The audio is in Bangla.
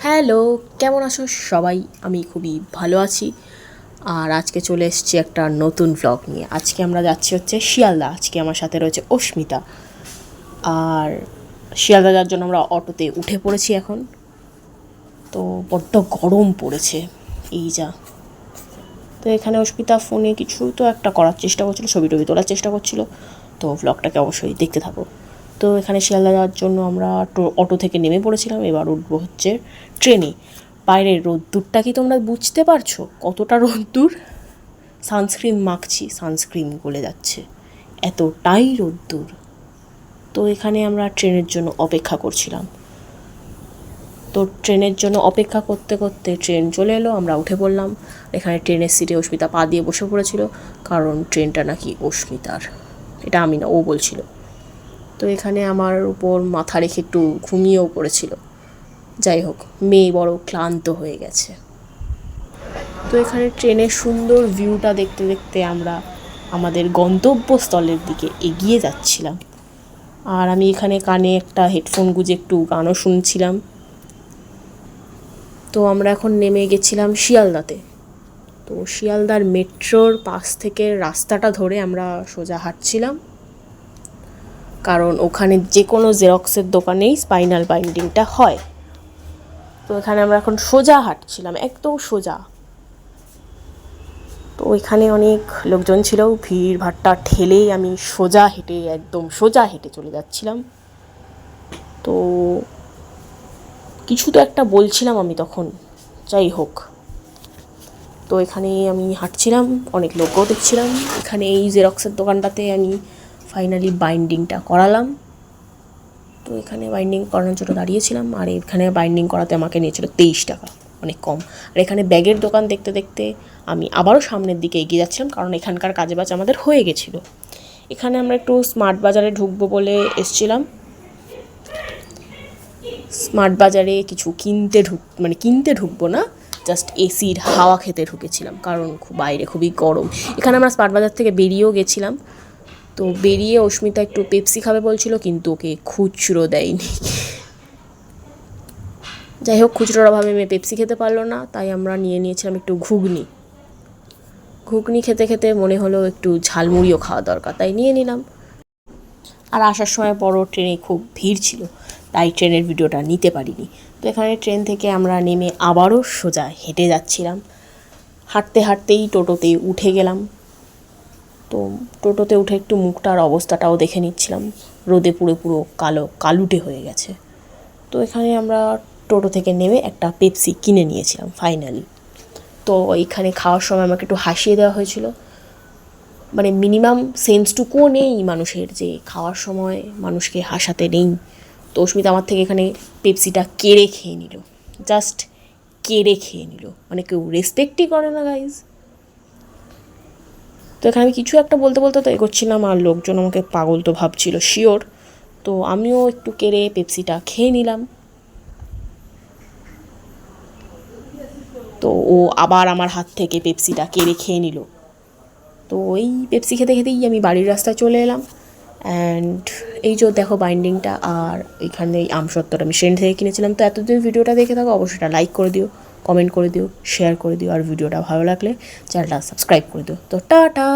হ্যালো, কেমন আছো সবাই? আমি খুবই ভালো আছি। আর আজকে চলে এসেছি একটা নতুন ভ্লগ নিয়ে। আজকে আমরা যাচ্ছি হচ্ছে শিয়ালদা। আজকে আমার সাথে রয়েছে অস্মিতা। আর শিয়ালদা যাওয়ার জন্য আমরা অটোতে উঠে পড়েছি এখন। তো বড্ড গরম পড়েছে, এই যা। তো এখানে অস্মিতা ফোনে কিছু তো একটা করার চেষ্টা করছিল, ছবি টবি তোলার চেষ্টা করছিল। তো ভ্লগটাকে অবশ্যই দেখতে থাকো। তো এখানে শিয়ালদা যাওয়ার জন্য আমরা অটো থেকে নেমে পড়েছিলাম। এবার উঠবো হচ্ছে ট্রেনে। বাইরের রোদ্দুরটা কি তোমরা বুঝতে পারছো কতটা রোদ্দুর? সানস্ক্রিন মাখছি, সানস্ক্রিন গলে যাচ্ছে, এতটাই রোদ্দুর। তো এখানে আমরা ট্রেনের জন্য অপেক্ষা করছিলাম। তো ট্রেনের জন্য অপেক্ষা করতে করতে ট্রেন চলে এলো, আমরা উঠে পড়লাম। এখানে ট্রেনের সিটে অস্মিতা পা দিয়ে বসে পড়েছিল, কারণ ট্রেনটা নাকি অস্মিতার। এটা আমি না, ও বলছিল। তো এখানে আমার উপর মাথা রেখে একটু ঘুমিয়েও পড়েছিল। যাই হোক, মেয়ে বড় ক্লান্ত হয়ে গেছে। তো এখানে ট্রেনের সুন্দর ভিউটা দেখতে দেখতে আমরা আমাদের গন্তব্যস্থলের দিকে এগিয়ে যাচ্ছিলাম। আর আমি এখানে কানে একটা হেডফোন গুঁজে একটু গানও শুনছিলাম। তো আমরা এখন নেমে গেছিলাম শিয়ালদাতে। তো শিয়ালদার মেট্রোর পাশ থেকে রাস্তাটা ধরে আমরা সোজা হাঁটছিলাম, কারণ ওখানে যে কোনো জেরক্সের দোকানেই স্পাইনাল বাইন্ডিংটা হয়। তো এখানে আমরা এখন সোজা হাঁটছিলাম, একদম সোজা। তো ওইখানে অনেক লোকজন ছিল, ভিড় ভাট্টা ঠেলেই আমি একদম সোজা হেঁটে চলে যাচ্ছিলাম। তো কিছু তো একটা বলছিলাম আমি তখন, যাই হোক। তো এখানে আমি হাঁটছিলাম, অনেক লোকও দেখছিলাম। এখানে এই জেরক্সের দোকানটাতে আমি ফাইনালি বাইন্ডিংটা করালাম। তো এখানে বাইন্ডিং করানোর জন্য দাঁড়িয়েছিলাম, আর এখানে বাইন্ডিং করাতে আমাকে নিয়েছিল 23 টাকা, অনেক কম। আর এখানে ব্যাগের দোকান দেখতে দেখতে আমি আবারও সামনের দিকে এগিয়ে যাচ্ছিলাম, কারণ এখানকার কাজে বাজ আমাদের হয়ে গেছিলো। এখানে আমরা একটু স্মার্ট বাজারে ঢুকবো বলে এসছিলাম। স্মার্ট বাজারে কিছু কিনতে ঢুকবো না, জাস্ট এসির হাওয়া খেতে ঢুকেছিলাম, কারণ বাইরে খুবই গরম। এখানে আমরা স্মার্ট বাজার থেকে বেরিয়েও গেছিলাম। তো বেরিয়ে অস্মিতা একটু পেপসি খাবে বলছিল, কিন্তু ওকে খুচরো দেয়নি। যাই হোক, খুচরোর অভাবে মেয়ে পেপসি খেতে পারলো না, তাই আমরা নিয়ে নিয়েছিলাম একটু ঘুগনি। ঘুগনি খেতে খেতে মনে হলো একটু ঝালমুড়িও খাওয়া দরকার, তাই নিয়ে নিলাম। আর আসার সময় বড় ট্রেনে খুব ভিড় ছিল, তাই ট্রেনের ভিডিওটা নিতে পারিনি। তো এখানে ট্রেন থেকে আমরা নেমে আবারও সোজা হেঁটে যাচ্ছিলাম। হাঁটতে হাঁটতেই টোটোতে উঠে গেলাম। তো টোটোতে উঠে একটু মুখটার অবস্থাটাও দেখে নিচ্ছিলাম, রোদে পুরো পুরো কালুটে হয়ে গেছে। তো এখানে আমরা টোটো থেকে নেমে একটা পেপসি কিনে নিয়েছিলাম ফাইনালি। তো এইখানে খাওয়ার সময় আমাকে একটু হাসিয়ে দেওয়া হয়েছিল, মানে মিনিমাম সেন্সটুকুও নেই মানুষের, যে খাওয়ার সময় মানুষকে হাসাতে নেই। তো অস্মিতা আমার থেকে এখানে পেপসিটা কেড়ে খেয়ে নিল, জাস্ট কেড়ে খেয়ে নিল, মানে কেউ রেসপেক্টই করে না গাইজ। তো এখানে আমি কিছু একটা বলতে বলতে তো এগোচ্ছিলাম, আর লোকজন আমাকে পাগল তো ভাবছিল শিওর। তো আমিও একটু কেড়ে পেপসিটা খেয়ে নিলাম। তো ও আবার আমার হাত থেকে পেপসিটা কেড়ে খেয়ে নিল। তো ওই পেপসি খেতে খেতেই আমি বাড়ির রাস্তায় চলে এলাম। অ্যান্ড এই যে দেখো বাইন্ডিংটা, আর এখানে এই আমসত্ত্বটা আমি ট্রেন থেকে কিনেছিলাম। তো এতদিন ভিডিওটা দেখে থাকো, অবশ্যই লাইক করে দিও, কমেন্ট করে দিও, শেয়ার করে দিও, আর ভিডিওটা ভালো লাগলে চ্যানেলটা সাবস্ক্রাইব করে দিও। তো টাটা।